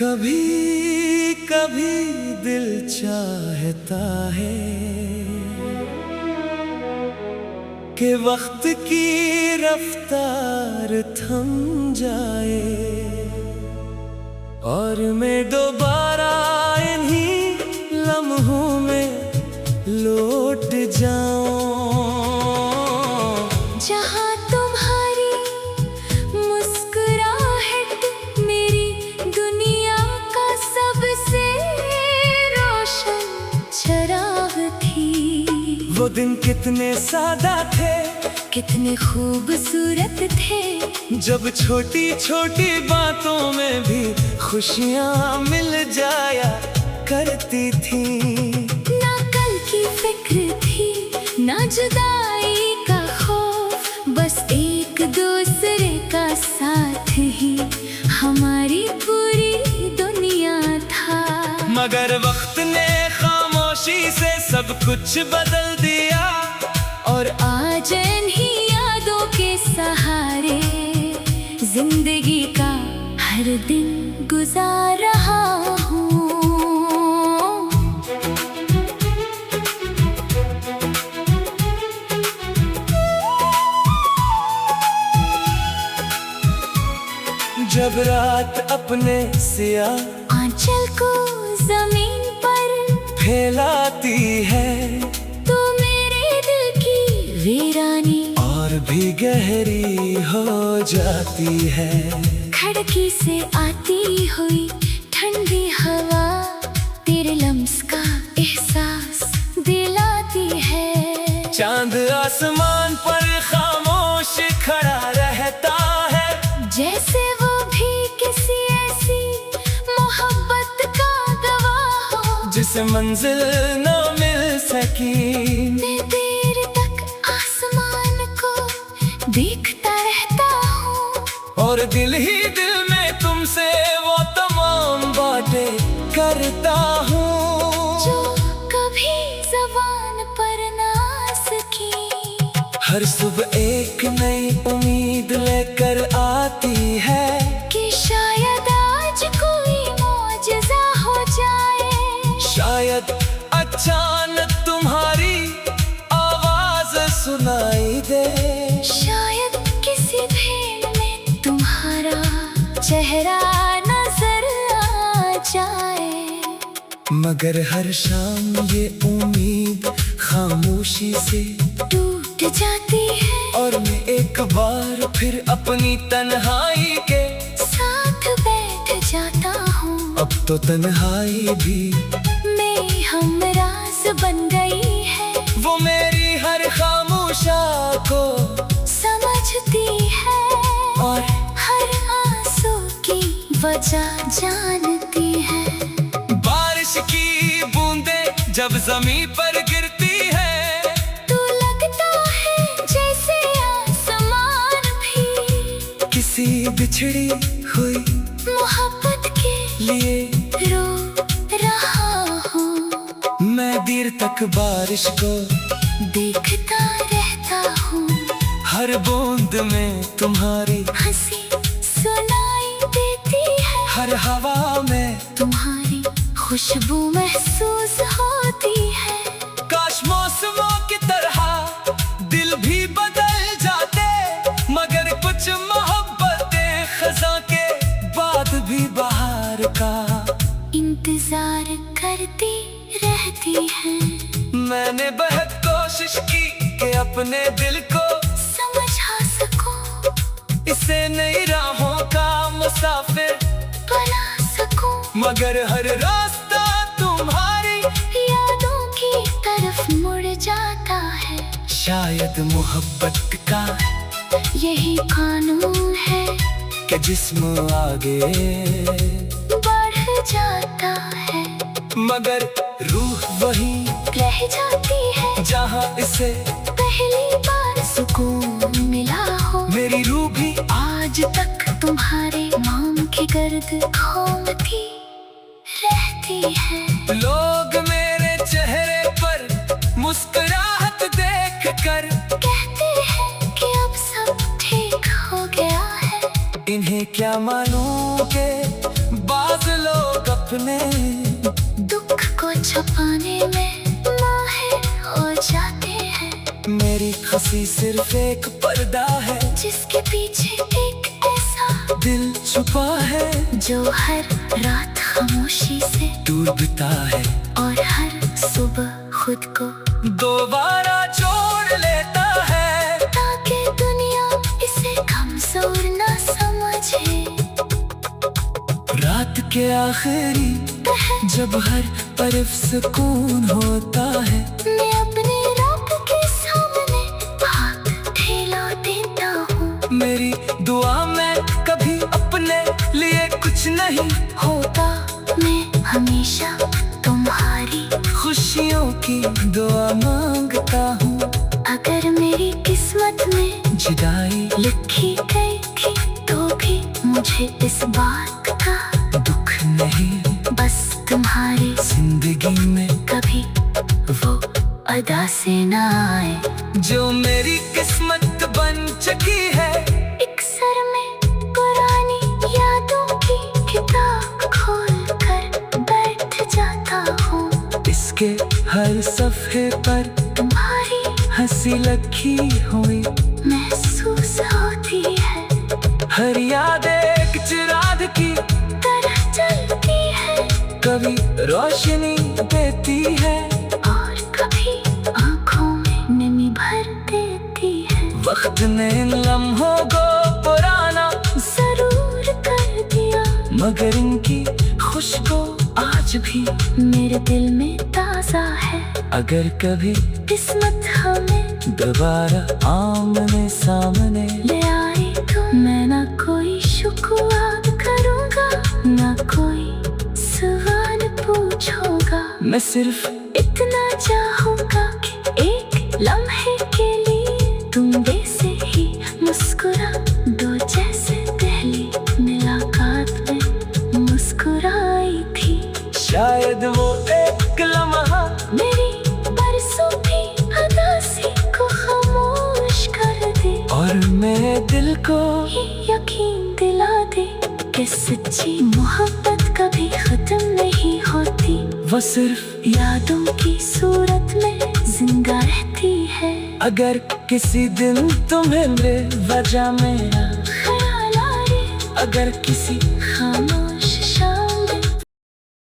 कभी कभी दिल चाहता है कि वक्त की रफ्तार थम जाए और मैं दोबारा इन्हीं लम्हों में लौट जाऊं जहाँ तुम्हारी मुस्कुराहट मेरी दुनिया का सबसे रोशन चराग थी। वो दिन कितने सादा थे, कितने खूबसूरत थे, जब छोटी छोटी बातों में भी खुशियाँ मिल जाया करती थी। ना कल की फिक्र थी ना जुदाई का खौफ, बस एक दूसरे का साथ ही हमारी पूरी दुनिया था। मगर वक्त ने खामोशी से सब कुछ बदल दिया और आज इन्हीं यादों के सहारे जिंदगी का हर दिन गुजार रहा हूँ। जब रात अपने सियाह आंचल को जमीन पर फैलाती है तो मेरे दिल की वीरानी और भी गहरी हो जाती है। खिड़की से आती हुई ठंडी हवा तेरे लम्स का एहसास दिलाती है। चांद आसमान पर खामोश खड़ा रहता है, जैसे वो भी किसी ऐसी मोहब्बत का गवाह हो जिसे मंजिल न मिल सकी। मैं देर तक आसमान को देखता रहता हूँ और दिल ही दिल में तुमसे वो तमाम बातें करता हूँ जो कभी ज़बान पर ना आ सकी। हर सुबह एक नई उम्मीद लेकर आती है कि शायद आज कोई मौजज़ा हो जाए। शायद अचानक तुम्हारी आवाज सुनाई दे, शायद किसी भेड़ में तुम्हारा चेहरा नजर आ जाए। मगर हर शाम ये उम्मीद खामोशी से टूट जाती है और मैं एक बार फिर अपनी तन्हाई के साथ बैठ जाता हूँ। अब तो तन्हाई भी मैं हमराज बन गई है, वो मेरी हर खामोशा को समझती है और हर आंसू की वजह जानती है। बारिश की बूंदें जब जमीन पर गिरती है तो लगता है जैसे आसमान भी किसी बिछड़ी हुई मोहब्बत के लिए रो रहा हूँ। मैं देर तक बारिश को देखता रहता हूँ, हर बूंद में तुम्हारी हंसी सुनाई देती है, हर हवा में तुम्हारी खुशबू महसूस होती है। काश मौसमों की तरह दिल भी बदल जाते, मगर कुछ मोहब्बतें खज़ां के बाद भी बहार का इंतजार करती रहती है। मैंने बहुत कोशिश की कि अपने दिल को समझा सकूं, इसे नई राहों का मुसाफिर बना सकूं, मगर हर रास्ता तुम्हारी यादों की तरफ मुड़ जाता है। शायद मोहब्बत का यही कानून है कि जिस्म आगे बढ़ जाता है, मगर रूह वही रह जाती है जहाँ इसे पहली बार सुकून मिला हो। मेरी रूह भी आज तक तुम्हारे नाम की गर्द घूमती रहती है। लोग मेरे चेहरे पर मुस्कुराहट देख कर कहते हैं कि अब सब ठीक हो गया है। इन्हें क्या मालूम के बादलों अपने दुख को छुपाने में माहिर हो जाते हैं। मेरी हंसी सिर्फ एक पर्दा है जिसके पीछे एक ऐसा दिल छुपा है जो हर रात खामोशी से डूबता है और हर सुबह खुद को दोबारा जोड़ लेता है ताकि दुनिया इसे कमजोर न समझे। रात के आखिरी जब हर तरफ सुकून होता है मैं अपने रब के सामने हाथ फैला देता हूँ। मेरी दुआ में कभी अपने लिए कुछ नहीं होता मैं हमेशा तुम्हारी खुशियों की दुआ मांगता हूँ। अगर मेरी किस्मत में जुदाई लिखी गई थी तो भी मुझे इस बात का दुख नहीं, बस तुम्हारी जिंदगी में कभी वो अदा से ना आए जो मेरी किस्मत बन चुकी है। एक सर में पुरानी यादों की किताब खोल कर बैठ जाता हूँ। इसके हर सफ़े पर तुम्हारी हंसी लगी हुई महसूस होती है। हर याद एक चिराग की तरह जलती है कभी रोशनी देती है और कभी आँखों में नमी भर देती है। वक्त ने इन लम्हों को पुराना जरूर कर दिया मगर इनकी खुशबू आज भी मेरे दिल में ताजा है। अगर कभी किस्मत हमें दोबारा आमने सामने ले आई तो मैं ना कोई शुक्रिया करूँगा ना कोई सवाल पूछूंगा। मैं सिर्फ इतना चाहूँगा कि एक लम्हे के लिए तुम वैसे ही मुस्कुरा दो जैसे पहली मुलाकात में मुस्कुराई थी। शायद वो एक लम्हा मेरी बरसों की उदासी को खामोश कर दे और मेरे दिल को ये यकीन दिला दे कि सच्ची मोहब्बत कभी खत्म नहीं होती। वो सिर्फ यादों की सूरत में जिंदा रहती है। अगर किसी दिन तुम्हें बेवजह मेरा ख्याल आए अगर किसी